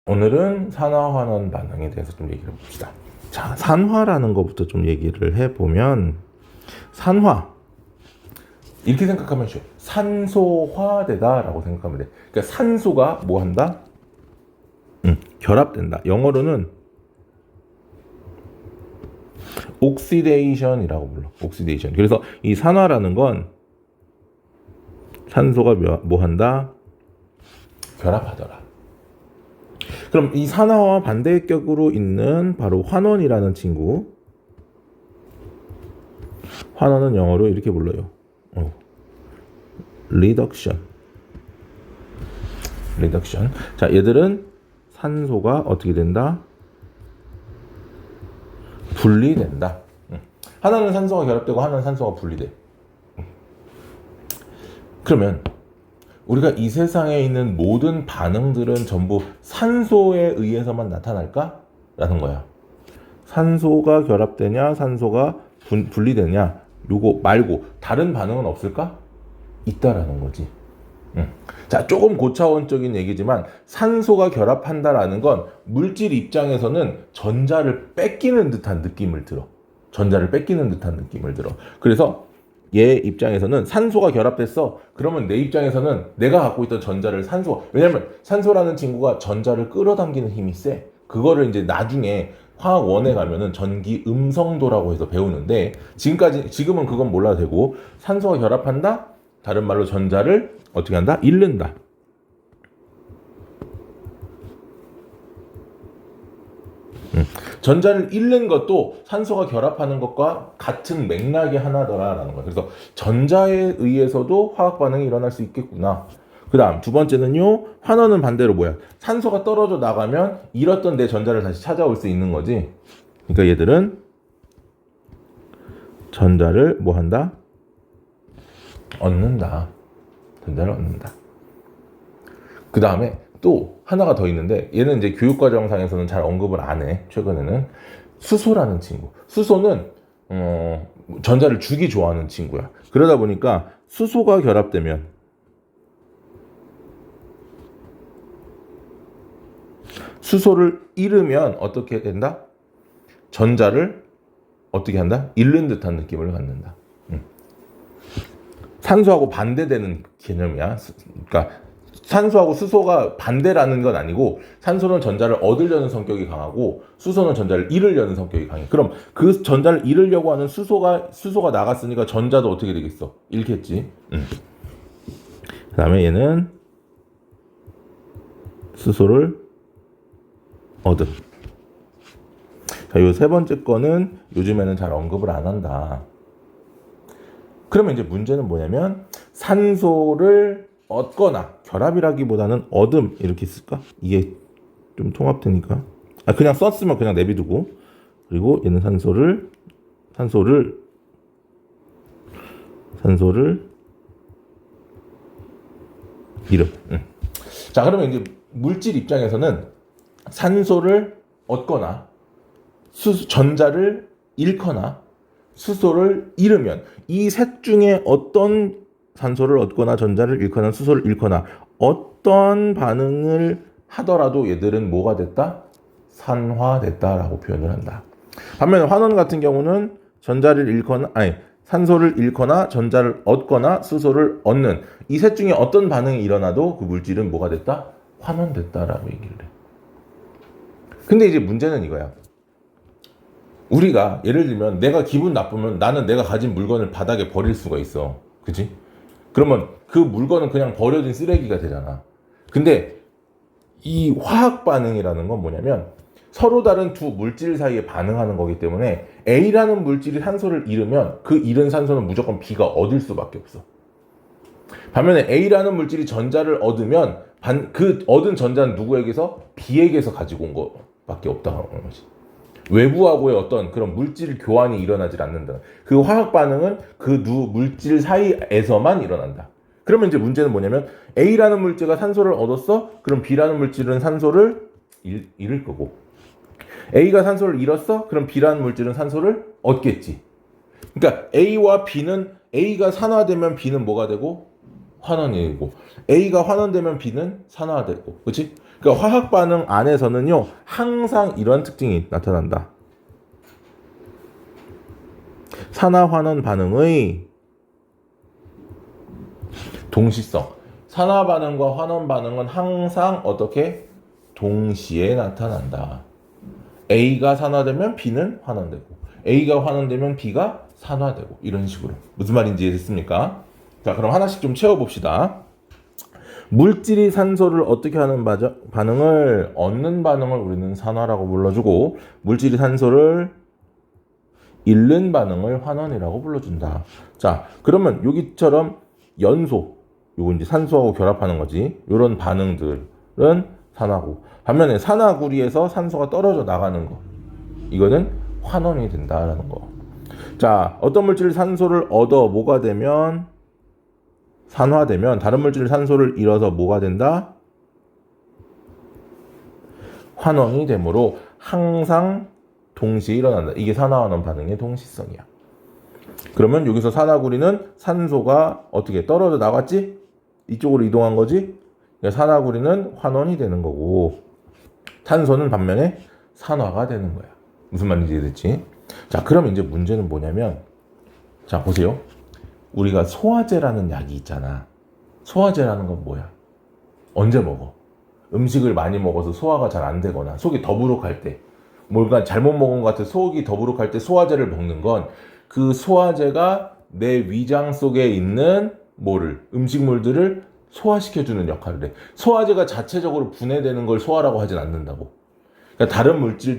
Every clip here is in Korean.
오늘은 산화환원 반응에 대해서 좀 얘기를 해봅시다. 자, 산화라는 것부터 좀 얘기를 해보면, 산화 이렇게 생각하면 쉬워. 산소화되다라고 생각하면 돼. 그러니까 산소가 뭐 한다? 결합된다. 영어로는 옥시데이션이라고 불러. 옥시데이션. 그래서 이 산화라는 건 산소가 뭐 한다? 결합하더라. 그럼 이 산화와 반대격으로 있는 바로 환원이라는 친구, 환원은 영어로 이렇게 불러요. 리덕션. 리덕션. 자, 얘들은 산소가 어떻게 된다? 분리된다. 하나는 산소가 결합되고 하나는 산소가 분리돼. 그러면 우리가 이 세상에 있는 모든 반응들은 전부 산소에 의해서만 나타날까? 라는 거야. 산소가 결합되냐, 산소가 분리되냐, 요거 말고 다른 반응은 없을까? 있다라는 거지. 자, 조금 고차원적인 얘기지만 산소가 결합한다라는 건 물질 입장에서는 전자를 뺏기는 듯한 느낌을 들어. 전자를 뺏기는 듯한 느낌을 들어. 그래서 얘 입장에서는 산소가 결합됐어. 그러면 내 입장에서는 내가 갖고 있던 전자를 왜냐면 산소라는 친구가 전자를 끌어당기는 힘이 세. 그거를 이제 나중에 화학원에 가면은 전기 음성도라고 해서 배우는데, 지금은 그건 몰라도 되고, 산소가 결합한다? 다른 말로 전자를 어떻게 한다? 잃는다. 전자를 잃는 것도 산소가 결합하는 것과 같은 맥락의 하나더라라는 거예요. 그래서 전자에 의해서도 화학 반응이 일어날 수 있겠구나. 그 다음 두 번째는요, 환원은 반대로 뭐야? 산소가 떨어져 나가면 잃었던 내 전자를 다시 찾아올 수 있는 거지. 그러니까 얘들은 전자를 뭐 한다? 얻는다. 전자를 얻는다. 그 다음에 또 하나가 더 있는데, 얘는 이제 교육과정상에서는 잘 언급을 안 해. 최근에는 수소라는 친구. 수소는 전자를 주기 좋아하는 친구야. 그러다 보니까 수소가 결합되면 수소를 잃으면 어떻게 된다? 전자를 어떻게 한다? 잃는 듯한 느낌을 갖는다. 산소하고 반대되는 개념이야. 그러니까 산소하고 수소가 반대라는 건 아니고, 산소는 전자를 얻으려는 성격이 강하고 수소는 전자를 잃으려는 성격이 강해. 그럼 그 전자를 잃으려고 하는 수소가 나갔으니까 전자도 어떻게 되겠어? 잃겠지. 그 다음에 얘는 수소를 얻음. 자, 요 세 번째 거는 요즘에는 잘 언급을 안 한다. 그러면 이제 문제는 뭐냐면, 산소를 얻거나, 결합이라기보다는 얻음 이렇게 쓸까? 이게 좀 통합되니까. 그냥 썼으면 그냥 내비두고, 그리고 얘는 산소를 잃음. 자, 그러면 이제 물질 입장에서는 산소를 얻거나 전자를 잃거나 수소를 잃으면, 이 셋 중에 어떤 산소를 얻거나 전자를 잃거나 수소를 잃거나 어떤 반응을 하더라도 얘들은 뭐가 됐다? 산화됐다라고 표현을 한다. 반면에 환원 같은 경우는 산소를 잃거나 전자를 얻거나 수소를 얻는 이 셋 중에 어떤 반응이 일어나도 그 물질은 뭐가 됐다? 환원됐다라고 얘기를 해. 근데 이제 문제는 이거야. 우리가 예를 들면 내가 기분 나쁘면 나는 내가 가진 물건을 바닥에 버릴 수가 있어. 그치? 그러면 그 물건은 그냥 버려진 쓰레기가 되잖아. 근데 이 화학 반응이라는 건 뭐냐면, 서로 다른 두 물질 사이에 반응하는 거기 때문에 A라는 물질이 산소를 잃으면 그 잃은 산소는 무조건 B가 얻을 수밖에 없어. 반면에 A라는 물질이 전자를 얻으면 그 얻은 전자는 누구에게서? B에게서 가지고 온 거밖에 없다는 거지. 외부하고의 어떤 그런 물질 교환이 일어나질 않는다. 그 화학 반응은 그 두 물질 사이에서만 일어난다. 그러면 이제 문제는 뭐냐면, A라는 물질가 산소를 얻었어? 그럼 B라는 물질은 산소를 잃을 거고, A가 산소를 잃었어? 그럼 B라는 물질은 산소를 얻겠지. 그러니까 A가 산화되면 B는 뭐가 되고? 환원이 되고, A가 환원되면 B는 산화되고, 그렇지? 그러니까 화학 반응 안에서는요, 항상 이런 특징이 나타난다. 산화환원 반응의 동시성. 산화 반응과 환원 반응은 항상 어떻게 동시에 나타난다. A가 산화되면 B는 환원되고, A가 환원되면 B가 산화되고, 이런 식으로. 무슨 말인지 이해됐습니까? 자, 그럼 하나씩 좀 채워봅시다. 물질이 산소를 어떻게 하는 반응을 얻는 반응을 우리는 산화라고 불러주고, 물질이 산소를 잃는 반응을 환원이라고 불러준다. 자, 그러면 여기처럼 연소, 요거 이제 산소하고 결합하는 거지. 요런 반응들은 산화고, 반면에 산화구리에서 산소가 떨어져 나가는 거, 이거는 환원이 된다라는 거. 자, 어떤 물질이 산소를 얻어 뭐가 되면 산화되면 다른 물질이 산소를 잃어서 뭐가 된다? 환원이 되므로 항상 동시에 일어난다. 이게 산화환원 반응의 동시성이야. 그러면 여기서 산화구리는 산소가 어떻게 떨어져 나갔지? 이쪽으로 이동한 거지? 그러니까 산화구리는 환원이 되는 거고, 탄소는 반면에 산화가 되는 거야. 무슨 말인지 이해됐지? 자, 그럼 이제 문제는 뭐냐면, 자, 보세요. 우리가 소화제라는 약이 있잖아. 소화제라는 건 뭐야? 언제 먹어? 음식을 많이 먹어서 소화가 잘 안 되거나 속이 더부룩할 때, 뭔가 잘못 먹은 것 같아 속이 더부룩할 때 소화제를 먹는 건 그 소화제가 내 위장 속에 있는 음식물들을 소화시켜주는 역할을 해. 소화제가 자체적으로 분해되는 걸 소화라고 하진 않는다고. 그러니까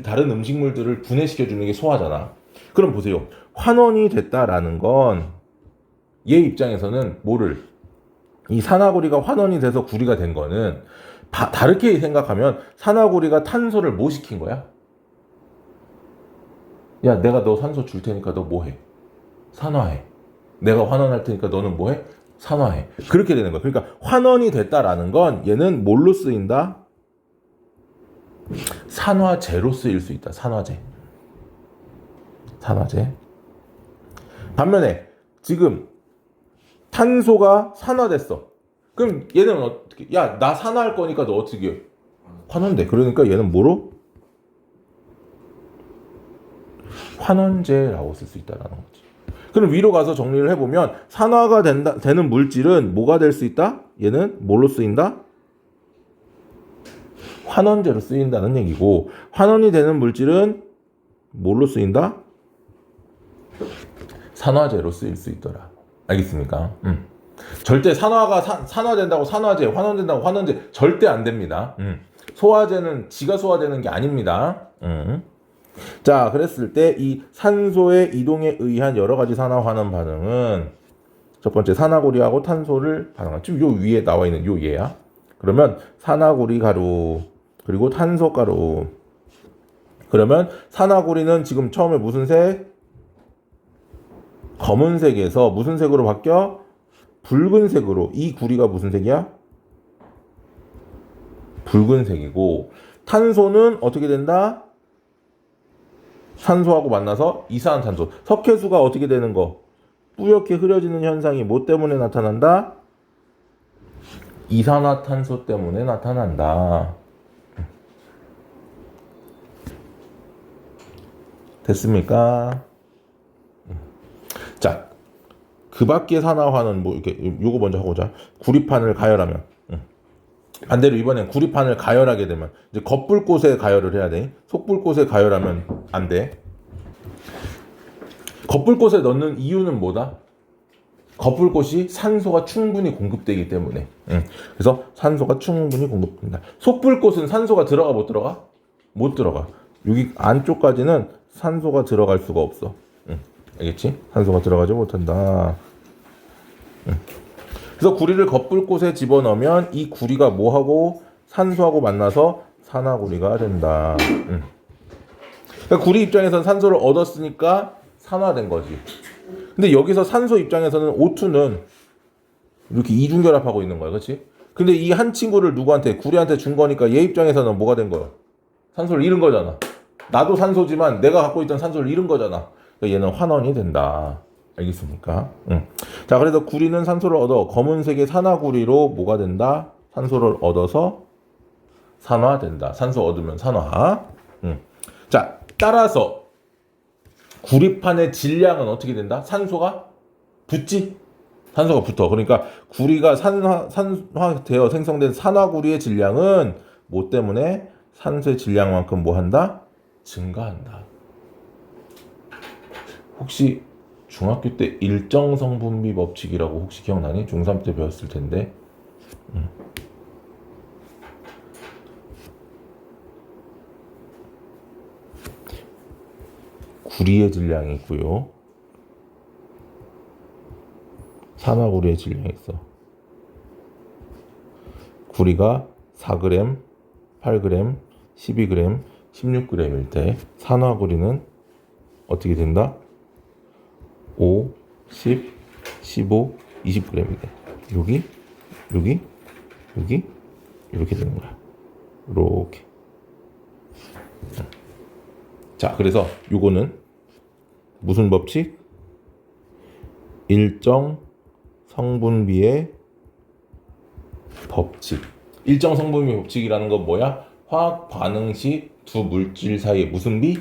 다른 음식물들을 분해시켜주는 게 소화잖아. 그럼 보세요. 환원이 됐다라는 건 얘 입장에서는 이 산화구리가 환원이 돼서 구리가 된 거는 다르게 생각하면 산화구리가 탄소를 뭐 시킨 거야? 야, 내가 너 산소 줄 테니까 너 뭐 해? 산화해. 내가 환원할 테니까 너는 뭐 해? 산화해. 그렇게 되는 거야. 그러니까 환원이 됐다라는 건 얘는 뭘로 쓰인다? 산화제로 쓰일 수 있다. 산화제. 반면에 지금 탄소가 산화됐어. 그럼 얘는 어떻게? 야, 나 산화할 거니까 너 어떻게 해? 환원돼. 그러니까 얘는 뭐로? 환원제라고 쓸 수 있다라는 거지. 그럼 위로 가서 정리를 해보면 산화가 되는 물질은 뭐가 될 수 있다? 얘는 뭘로 쓰인다? 환원제로 쓰인다는 얘기고, 환원이 되는 물질은 뭘로 쓰인다? 산화제로 쓰일 수 있더라. 알겠습니까? 절대 산화된다고 산화제, 환원된다고 환원제 절대 안 됩니다. 소화제는 지가 소화되는 게 아닙니다. 자, 그랬을 때 이 산소의 이동에 의한 여러 가지 산화 환원 반응은 첫 번째 산화구리하고 탄소를 반응한, 지금 요 위에 나와 있는 요 얘야. 그러면 산화구리 가루 그리고 탄소 가루. 그러면 산화구리는 지금 처음에 무슨 색? 검은색에서 무슨 색으로 바뀌어? 붉은색으로. 이 구리가 무슨 색이야? 붉은색이고, 탄소는 어떻게 된다? 산소하고 만나서 이산화탄소. 석회수가 어떻게 되는 거? 뿌옇게 흐려지는 현상이 뭐 때문에 나타난다? 이산화탄소 때문에 나타난다. 됐습니까? 자, 그 밖의 산화화는 이렇게 요거 먼저 하고자. 구리판을 가열하면, 반대로 이번엔 구리판을 가열하게 되면 이제 겉불꽃에 가열을 해야 돼. 속불꽃에 가열하면 안 돼. 겉불꽃에 넣는 이유는 뭐다? 겉불꽃이 산소가 충분히 공급되기 때문에. 그래서 산소가 충분히 공급된다. 속불꽃은 산소가 들어가 못 들어가? 못 들어가. 여기 안쪽까지는 산소가 들어갈 수가 없어. 알겠지? 산소가 들어가지 못한다. 그래서 구리를 겉불꽃에 집어넣으면 이 구리가 뭐하고? 산소하고 만나서 산화구리가 된다. 그러니까 구리 입장에서는 산소를 얻었으니까 산화된 거지. 근데 여기서 산소 입장에서는 O2는 이렇게 이중결합하고 있는 거야. 그렇지? 근데 이 한 친구를 누구한테? 구리한테 준 거니까 얘 입장에서는 뭐가 된 거야? 산소를 잃은 거잖아. 나도 산소지만 내가 갖고 있던 산소를 잃은 거잖아. 그러니까 얘는 환원이 된다. 알겠습니까? 자, 그래서 구리는 산소를 얻어 검은색의 산화구리로 뭐가 된다? 산소를 얻어서 산화된다. 산소 얻으면 산화. 자, 따라서 구리판의 질량은 어떻게 된다? 산소가 붙지? 산소가 붙어. 그러니까 구리가 산화되어 생성된 산화구리의 질량은 뭐 때문에? 산소의 질량만큼 뭐 한다? 증가한다. 혹시 중학교 때 일정성분비 법칙이라고 혹시 기억나니? 중3 때 배웠을 텐데. 구리의 질량이 있고요. 산화구리의 질량이 있어. 구리가 4g, 8g, 12g, 16g일 때 산화구리는 어떻게 된다? 5, 10, 15, 20g이 돼. 여기 이렇게 되는 거야. 이렇게. 자, 그래서 요거는 무슨 법칙? 일정 성분비의 법칙. 일정 성분비 법칙이라는 건 뭐야? 화학 반응 시 두 물질 사이에 무슨 비?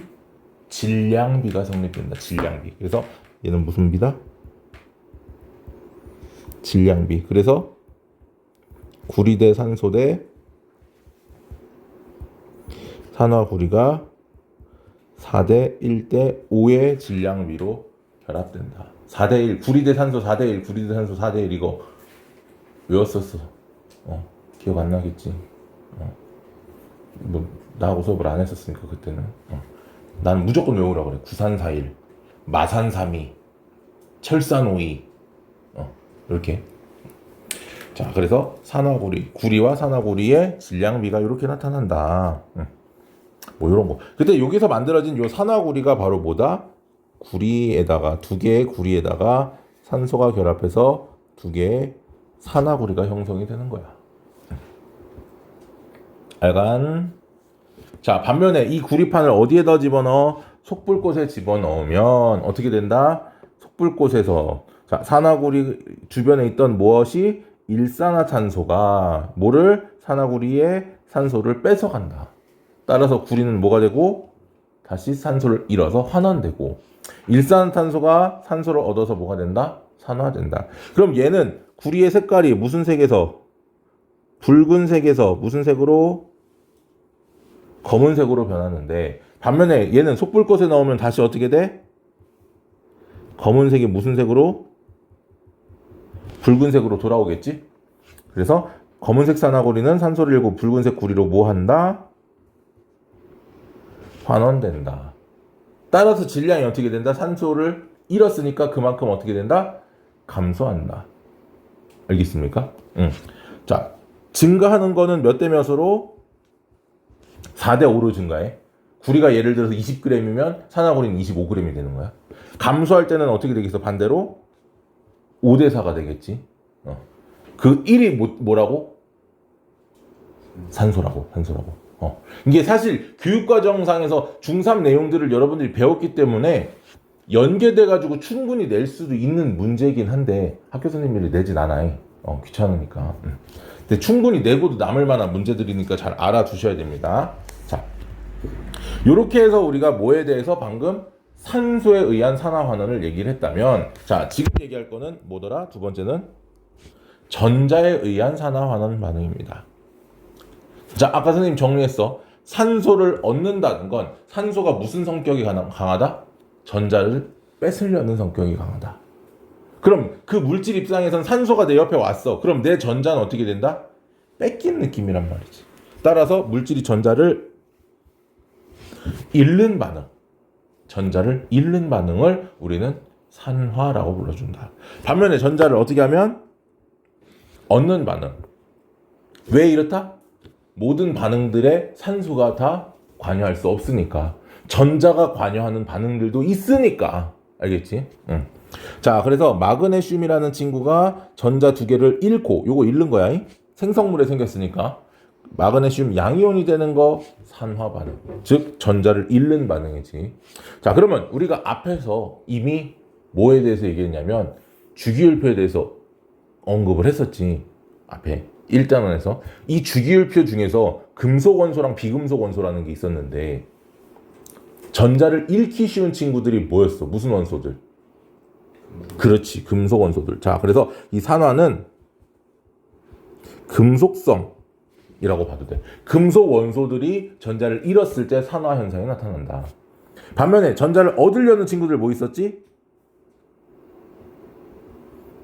질량비가 성립된다. 질량비. 그래서 얘는 무슨 비다? 질량비. 그래서 구리 대 산소 대 산화구리가 4대 1대 5의 질량비로 결합된다. 4대 1, 구리 대 산소 4대 1, 구리 대 산소 4대 1 이거 외웠었어. 기억 안 나겠지. 뭐 나하고 수업을 안 했었으니까 그때는. 나는 무조건 외우라고 그래. 구산사일, 마산삼이, 철산오이. 이렇게. 자, 그래서 산화구리, 구리와 산화구리의 질량비가 이렇게 나타난다. 뭐 이런 거. 근데 여기서 만들어진 요 산화구리가 바로 뭐다? 구리에다가 두 개의 구리에다가 산소가 결합해서 두 개의 산화구리가 형성이 되는 거야. 알간? 자, 반면에 이 구리판을 어디에다 집어넣어? 속불꽃에 집어넣으면 어떻게 된다? 속불꽃에서 자, 산화구리 주변에 있던 무엇이 일산화탄소가 뭐를? 산화구리의 산소를 뺏어간다. 따라서 구리는 뭐가 되고 다시 산소를 잃어서 환원되고 일산화탄소가 산소를 얻어서 뭐가 된다? 산화된다. 그럼 얘는 구리의 색깔이 무슨 색에서? 붉은색에서 무슨 색으로? 검은색으로 변하는데 반면에 얘는 속불꽃에 넣으면 다시 어떻게 돼? 검은색이 무슨 색으로? 붉은색으로 돌아오겠지? 그래서 검은색 산화구리는 산소를 잃고 붉은색 구리로 뭐 한다? 환원된다. 따라서 질량이 어떻게 된다? 산소를 잃었으니까 그만큼 어떻게 된다? 감소한다. 알겠습니까? 자, 증가하는 거는 몇 대 몇으로? 4대 5로 증가해. 구리가 예를 들어서 20g이면 산화구리는 25g이 되는 거야. 감소할 때는 어떻게 되겠어? 반대로 5대 4가 되겠지. 그 1이 뭐라고? 산소라고. 이게 사실 교육과정상에서 중3 내용들을 여러분들이 배웠기 때문에 연계돼가지고 충분히 낼 수도 있는 문제이긴 한데 학교 선생님들이 내진 않아요. 귀찮으니까. 근데 충분히 내고도 남을 만한 문제들이니까 잘 알아두셔야 됩니다. 자, 요렇게 해서 우리가 뭐에 대해서 방금 산소에 의한 산화환원을 얘기를 했다면, 자, 지금 얘기할 거는 뭐더라? 두 번째는 전자에 의한 산화환원 반응입니다. 자, 아까 선생님 정리했어. 산소를 얻는다는 건 산소가 무슨 성격이 강하다? 전자를 뺏으려는 성격이 강하다. 그럼 그 물질 입장에선 산소가 내 옆에 왔어. 그럼 내 전자는 어떻게 된다? 뺏긴 느낌이란 말이지. 따라서 물질이 전자를 잃는 반응, 전자를 잃는 반응을 우리는 산화라고 불러준다. 반면에 전자를 어떻게 하면? 얻는 반응. 왜 이렇다? 모든 반응들에 산소가 다 관여할 수 없으니까. 전자가 관여하는 반응들도 있으니까. 알겠지? 자, 그래서 마그네슘이라는 친구가 전자 두 개를 잃고, 요거 잃는 거야. 생성물에 생겼으니까. 마그네슘 양이온이 되는 거 산화 반응. 즉 전자를 잃는 반응이지. 자, 그러면 우리가 앞에서 이미 뭐에 대해서 얘기했냐면 주기율표에 대해서 언급을 했었지. 앞에 1단원에서 이 주기율표 중에서 금속 원소랑 비금속 원소라는 게 있었는데 전자를 잃기 쉬운 친구들이 뭐였어? 무슨 원소들? 그렇지, 금속 원소들. 자, 그래서 이 산화는 금속성이라고 봐도 돼. 금속 원소들이 전자를 잃었을 때 산화 현상이 나타난다. 반면에 전자를 얻으려는 친구들 뭐 있었지?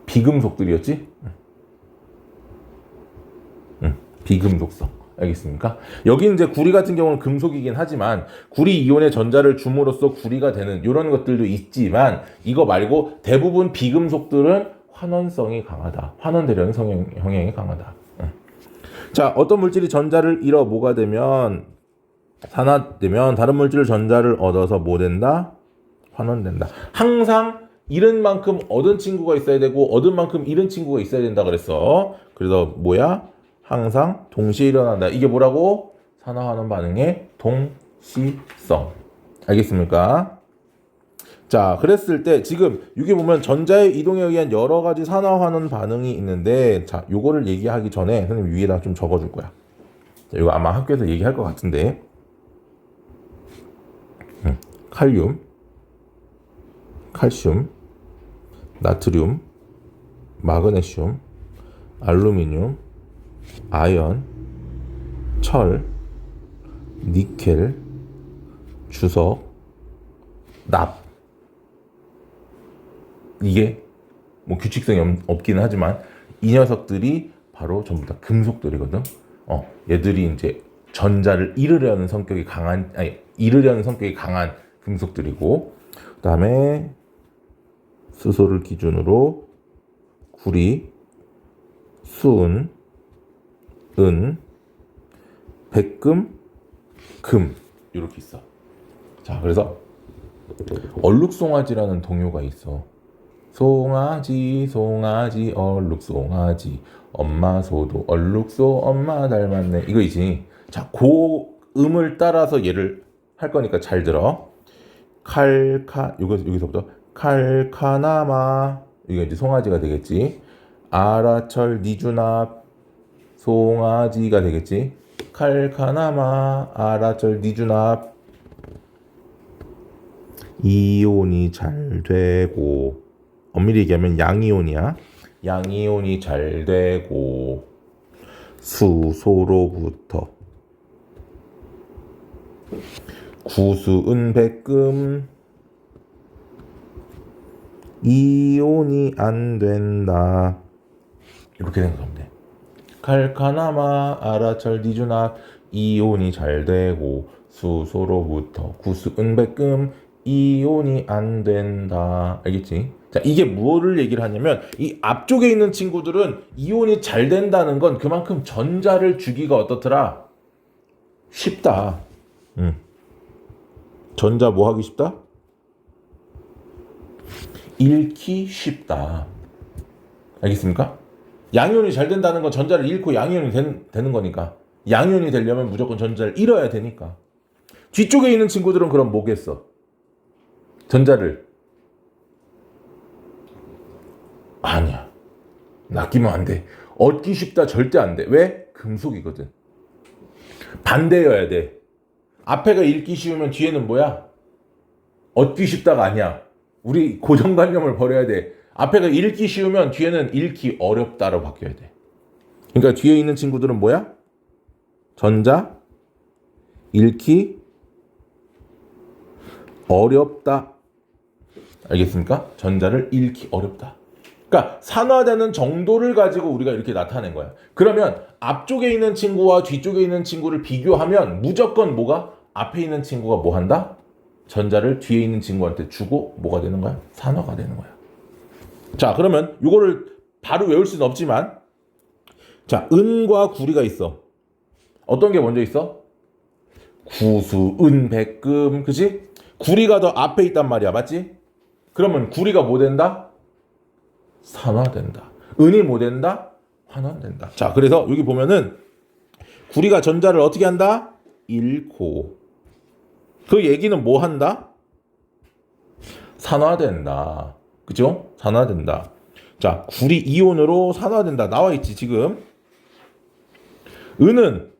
비금속들이었지? 비금속성. 알겠습니까? 여기 이제 구리 같은 경우는 금속이긴 하지만 구리 이온의 전자를 줌으로써 구리가 되는 이런 것들도 있지만 이거 말고 대부분 비금속들은 환원성이 강하다. 환원되려는 성향이 강하다. 자, 어떤 물질이 전자를 잃어 뭐가 되면 산화되면 다른 물질 전자를 얻어서 뭐 된다? 환원된다. 항상 잃은 만큼 얻은 친구가 있어야 되고 얻은 만큼 잃은 친구가 있어야 된다 그랬어. 그래서 뭐야? 항상 동시에 일어난다. 이게 뭐라고? 산화환원 반응의 동시성. 알겠습니까? 자, 그랬을 때 지금 여기 보면 전자의 이동에 의한 여러 가지 산화환원 반응이 있는데 자, 요거를 얘기하기 전에 선생님 위에다 좀 적어줄 거야. 자, 이거 아마 학교에서 얘기할 것 같은데 칼륨, 칼슘, 나트륨, 마그네슘, 알루미늄, 아연, 철, 니켈, 주석, 납. 이게 뭐 규칙성이 없기는 하지만 이 녀석들이 바로 전부 다 금속들이거든. 얘들이 이제 전자를 잃으려는 성격이 강한 금속들이고, 그다음에 수소를 기준으로 구리, 수은, 은, 백금, 금 이렇게 있어. 자, 그래서 얼룩송아지라는 동요가 있어. 송아지 송아지 얼룩송아지 엄마 소도 얼룩소 엄마 닮았네 이거이지. 자, 그 음을 따라서 얘를 할 거니까 잘 들어. 여기서부터 칼카나마 이게 이제 송아지가 되겠지. 아라철 니주납 송아지가 되겠지. 칼카나마 아라철 니주납 이온이 잘 되고 엄밀히 얘기하면 양이온이야. 양이온이 잘 되고 수소로부터 구수은 백금 이온이 안 된다. 이렇게 생각하면 돼. 칼카나마 아라철 니주납 이온이 잘 되고 수소로부터 구수은 백금 이온이 안 된다. 알겠지? 자, 이게 무엇을 얘기를 하냐면 이 앞쪽에 있는 친구들은 이온이 잘 된다는 건 그만큼 전자를 주기가 어떻더라? 쉽다. 전자 뭐 하기 쉽다? 잃기 쉽다. 알겠습니까? 양이온이 잘 된다는 건 전자를 잃고 양이온이 되는 거니까. 양이온이 되려면 무조건 전자를 잃어야 되니까. 뒤쪽에 있는 친구들은 그럼 뭐겠어? 전자를 아니야. 낚이면 안 돼. 얻기 쉽다 절대 안 돼. 왜? 금속이거든. 반대여야 돼. 앞에가 읽기 쉬우면 뒤에는 뭐야? 얻기 쉽다가 아니야. 우리 고정관념을 버려야 돼. 앞에가 읽기 쉬우면 뒤에는 읽기 어렵다로 바뀌어야 돼. 그러니까 뒤에 있는 친구들은 뭐야? 전자 읽기 어렵다. 알겠습니까? 전자를 잃기 어렵다. 그러니까 산화되는 정도를 가지고 우리가 이렇게 나타낸 거야. 그러면 앞쪽에 있는 친구와 뒤쪽에 있는 친구를 비교하면 무조건 뭐가? 앞에 있는 친구가 뭐 한다? 전자를 뒤에 있는 친구한테 주고 뭐가 되는 거야? 산화가 되는 거야. 자, 그러면 이거를 바로 외울 수는 없지만 자, 은과 구리가 있어. 어떤 게 먼저 있어? 구수, 은, 백금, 그치? 구리가 더 앞에 있단 말이야. 맞지? 그러면 구리가 뭐 된다? 산화된다. 은이 뭐 된다? 환원된다. 자, 그래서 여기 보면은 구리가 전자를 어떻게 한다? 잃고. 그 얘기는 뭐 한다? 산화된다. 그죠? 산화된다. 자, 구리 이온으로 산화된다. 나와 있지, 지금. 은은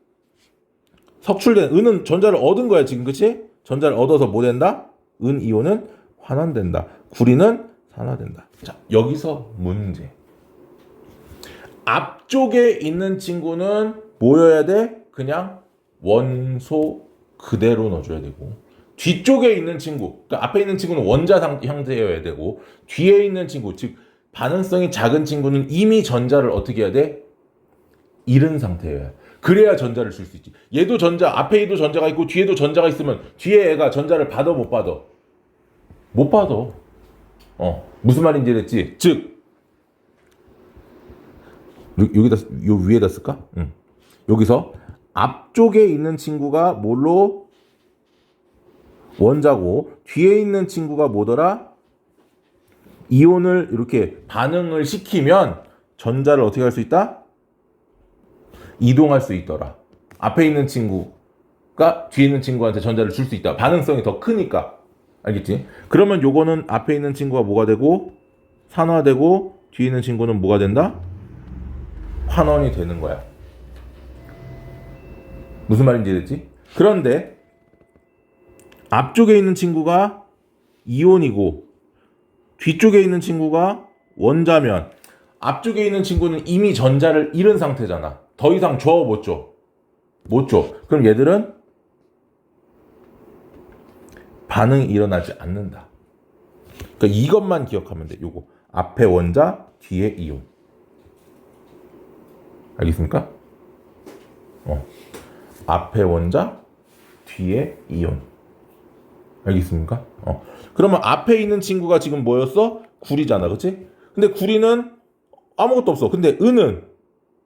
석출된 은은 전자를 얻은 거야 지금 그치? 전자를 얻어서 뭐 된다? 은 이온은 환원된다. 구리는 산화된다. 자 여기서 문제. 앞쪽에 있는 친구는 뭐여야 돼? 그냥 원소 그대로 넣어줘야 되고 뒤쪽에 있는 친구, 그러니까 앞에 있는 친구는 원자 형태여야 되고 뒤에 있는 친구, 즉 반응성이 작은 친구는 이미 전자를 어떻게 해야 돼? 잃은 상태여야 해. 그래야 전자를 줄 수 있지. 얘도 전자, 앞에도 전자가 있고 뒤에도 전자가 있으면 뒤에 애가 전자를 받아 못 받아? 못 받아. 무슨 말인지 알았지? 즉 여기다 요 위에다 쓸까? 여기서 앞쪽에 있는 친구가 뭘로 원자고 뒤에 있는 친구가 뭐더라? 이온을 이렇게 반응을 시키면 전자를 어떻게 할 수 있다? 이동할 수 있더라. 앞에 있는 친구가 뒤에 있는 친구한테 전자를 줄 수 있다. 반응성이 더 크니까. 알겠지? 그러면 요거는 앞에 있는 친구가 뭐가 되고 산화되고 뒤에 있는 친구는 뭐가 된다? 환원이 되는 거야. 무슨 말인지 됐지? 그런데 앞쪽에 있는 친구가 이온이고 뒤쪽에 있는 친구가 원자면 앞쪽에 있는 친구는 이미 전자를 잃은 상태잖아. 더 이상 줘 못 줘? 못 줘. 그럼 얘들은 반응이 일어나지 않는다. 그러니까 이것만 기억하면 돼. 요거 앞에 원자 뒤에 이온. 알겠습니까? 앞에 원자 뒤에 이온. 알겠습니까? 그러면 앞에 있는 친구가 지금 뭐였어? 구리잖아. 그치? 근데 구리는 아무것도 없어. 근데 은은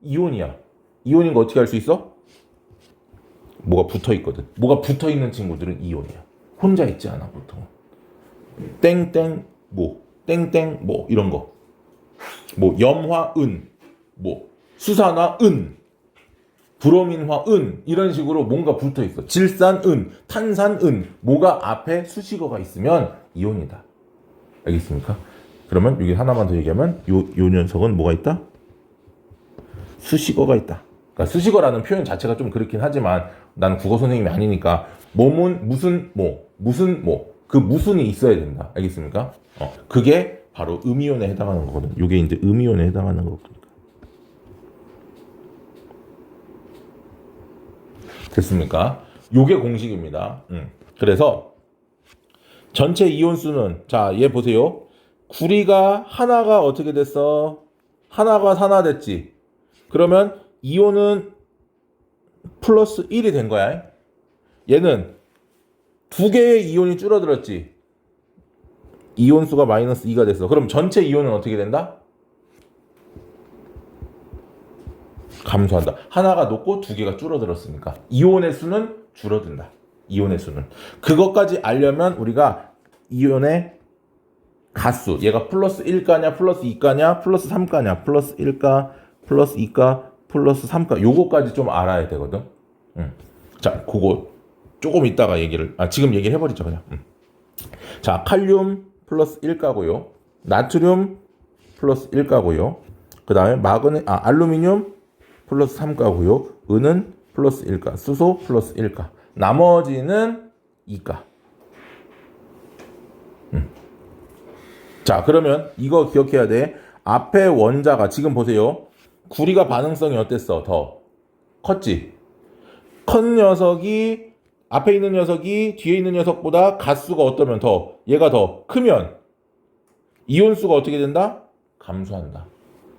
이온이야. 이온인 거 어떻게 할 수 있어? 뭐가 붙어 있거든. 뭐가 붙어 있는 친구들은 이온이야. 혼자 있지 않아, 보통. 땡땡 뭐, 땡땡 뭐 이런 거. 뭐 염화 은, 뭐 수산화 은, 브로민화 은 이런 식으로 뭔가 붙어 있어. 질산 은, 탄산 은, 뭐가 앞에 수식어가 있으면 이온이다. 알겠습니까? 그러면 여기 하나만 더 얘기하면 요 녀석은 뭐가 있다? 수식어가 있다. 그러니까 수식어라는 표현 자체가 좀 그렇긴 하지만 나는 국어 선생님이 아니니까 몸은 무슨 그 무슨이 있어야 된다. 알겠습니까? 그게 바로 음이온에 해당하는 거거든. 이게 이제 음이온에 해당하는 거거든. 됐습니까? 요게 공식입니다. 그래서 전체 이온수는 자, 얘 보세요. 구리가 하나가 어떻게 됐어? 하나가 산화됐지. 그러면 이온은 플러스 1이 된 거야. 얘는 두 개의 이온이 줄어들었지. 이온수가 마이너스 2가 됐어. 그럼 전체 이온은 어떻게 된다? 감소한다. 하나가 높고 두 개가 줄어들었으니까 이온의 수는 줄어든다. 이온의 수는. 그것까지 알려면 우리가 이온의 가수, 얘가 플러스 1가냐 플러스 2가냐 플러스 3가냐 플러스 1가 플러스 2가 플러스 3가 요거까지 좀 알아야 되거든. 자, 그거 조금 이따가 지금 얘기를 해버리죠 그냥. 자, 칼륨 플러스 1가고요. 나트륨 플러스 1가고요. 그 다음에 알루미늄 플러스 3가고요. 은은 플러스 1가, 수소 플러스 1가. 나머지는 2가. 자, 그러면 이거 기억해야 돼. 앞에 원자가 지금 보세요. 구리가 반응성이 어땠어? 더 컸지? 큰 녀석이 앞에 있는 녀석이 뒤에 있는 녀석보다 가수가 어떠면 얘가 더 크면 이온수가 어떻게 된다? 감소한다.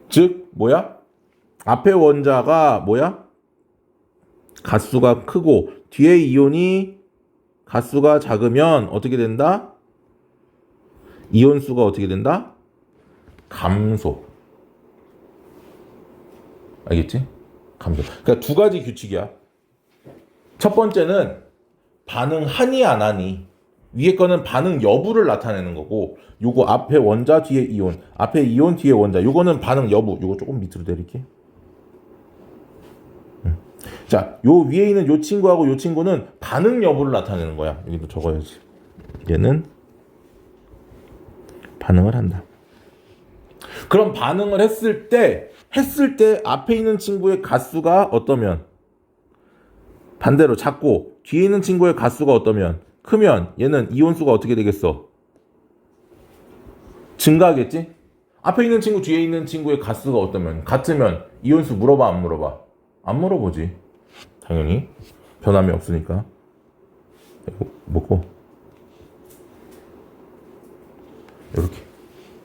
즉 뭐야? 앞에 원자가 뭐야? 가수가 크고 뒤에 이온이 가수가 작으면 어떻게 된다? 이온수가 어떻게 된다? 감소. 알겠지? 감소. 그러니까 두 가지 규칙이야. 첫 번째는 반응하니 안 하니. 위에 거는 반응 여부를 나타내는 거고, 요거 앞에 원자 뒤에 이온, 앞에 이온 뒤에 원자, 요거는 반응 여부. 요거 조금 밑으로 내릴게. 자, 요 위에 있는 요 친구하고 요 친구는 반응 여부를 나타내는 거야. 여기도 적어야지. 얘는 반응을 한다. 그럼 반응을 했을 때 앞에 있는 친구의 가수가 어떠면 반대로 작고 뒤에 있는 친구의 가수가 어떠면 크면 얘는 이온수가 어떻게 되겠어? 증가하겠지? 앞에 있는 친구 뒤에 있는 친구의 가수가 어떠면 같으면 이온수 물어봐 안 물어봐? 안 물어보지. 당연히 변함이 없으니까. 이거 먹고 이렇게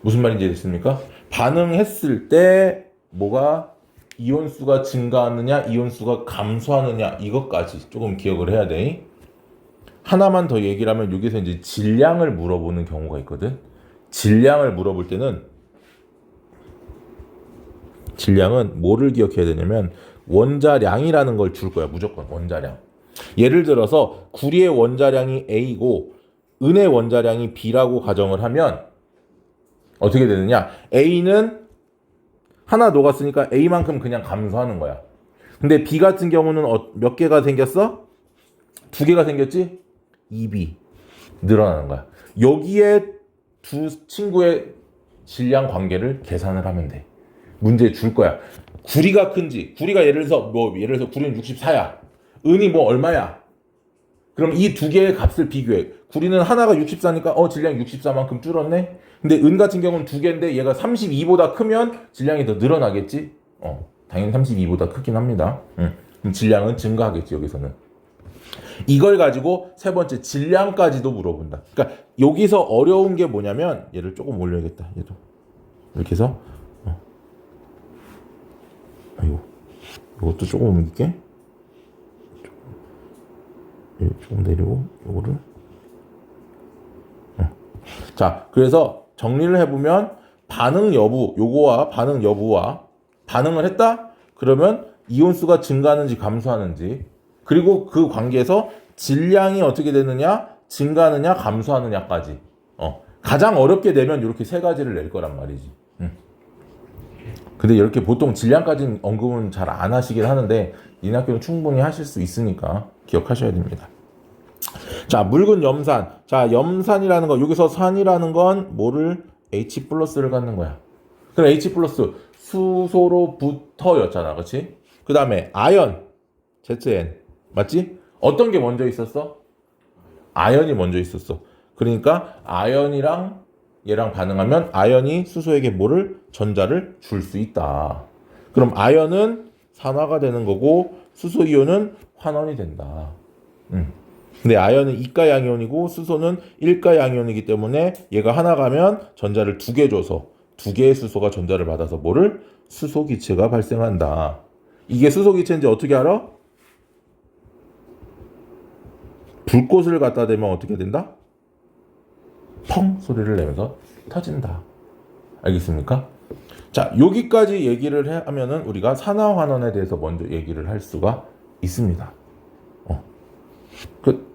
무슨 말인지 이해됐습니까? 반응했을 때 뭐가 이온수가 증가하느냐 이온수가 감소하느냐 이것까지 조금 기억을 해야 돼. 하나만 더 얘기를 하면 여기서 이제 질량을 물어보는 경우가 있거든. 질량을 물어볼 때는 질량은 뭐를 기억해야 되냐면 원자량이라는 걸 줄 거야. 무조건 원자량. 예를 들어서 구리의 원자량이 A고 은의 원자량이 B라고 가정을 하면 어떻게 되느냐? A는 하나 녹았으니까 A만큼 그냥 감소하는 거야. 근데 B 같은 경우는 몇 개가 생겼어? 2개가 생겼지? 2B 늘어나는 거야. 여기에 두 친구의 질량 관계를 계산을 하면 돼. 문제 줄 거야. 구리가 큰지, 구리가 예를 들어서 구리는 64야. 은이 뭐 얼마야? 그럼 이 두 개의 값을 비교해. 구리는 하나가 64니까 질량이 64만큼 줄었네. 근데 은 같은 경우는 2개인데 얘가 32보다 크면 질량이 더 늘어나겠지? 당연히 32보다 크긴 합니다. 그럼 질량은 증가하겠지, 여기서는. 이걸 가지고 세 번째 질량까지도 물어본다. 그러니까 여기서 어려운 게 뭐냐면 얘를 조금 올려야겠다. 얘도 이렇게 해서 아이고 이것도 조금 옮길게. 조금 내리고 요거를 자, 그래서 정리를 해보면 반응 여부, 요거와 반응 여부와 반응을 했다? 그러면 이온수가 증가하는지 감소하는지 그리고 그 관계에서 질량이 어떻게 되느냐 증가하느냐 감소하느냐까지 가장 어렵게 내면 이렇게 세 가지를 낼 거란 말이지. 근데 이렇게 보통 질량까지는 언급은 잘 안 하시긴 하는데 니네 학교는 충분히 하실 수 있으니까 기억하셔야 됩니다. 자, 묽은 염산. 자, 염산이라는 거 여기서 산이라는 건 뭐를 H 플러스를 갖는 거야. 그럼 H 플러스 수소로부터였잖아, 그렇지? 그 다음에 아연 ZN 맞지? 어떤 게 먼저 있었어? 아연이 먼저 있었어. 그러니까 아연이랑 얘랑 반응하면 아연이 수소에게 뭐를 전자를 줄 수 있다. 그럼 아연은 산화가 되는 거고 수소 이온은 환원이 된다. 근데 아연은 이가 양이온이고 수소는 일가 양이온이기 때문에 얘가 하나 가면 전자를 2개 줘서 2개의 수소가 전자를 받아서 뭐를 수소 기체가 발생한다. 이게 수소 기체인지 어떻게 알아? 불꽃을 갖다 대면 어떻게 된다? 펑 소리를 내면서 터진다. 알겠습니까? 자, 여기까지 얘기를 하면은 우리가 산화환원에 대해서 먼저 얘기를 할 수가 있습니다. 끝.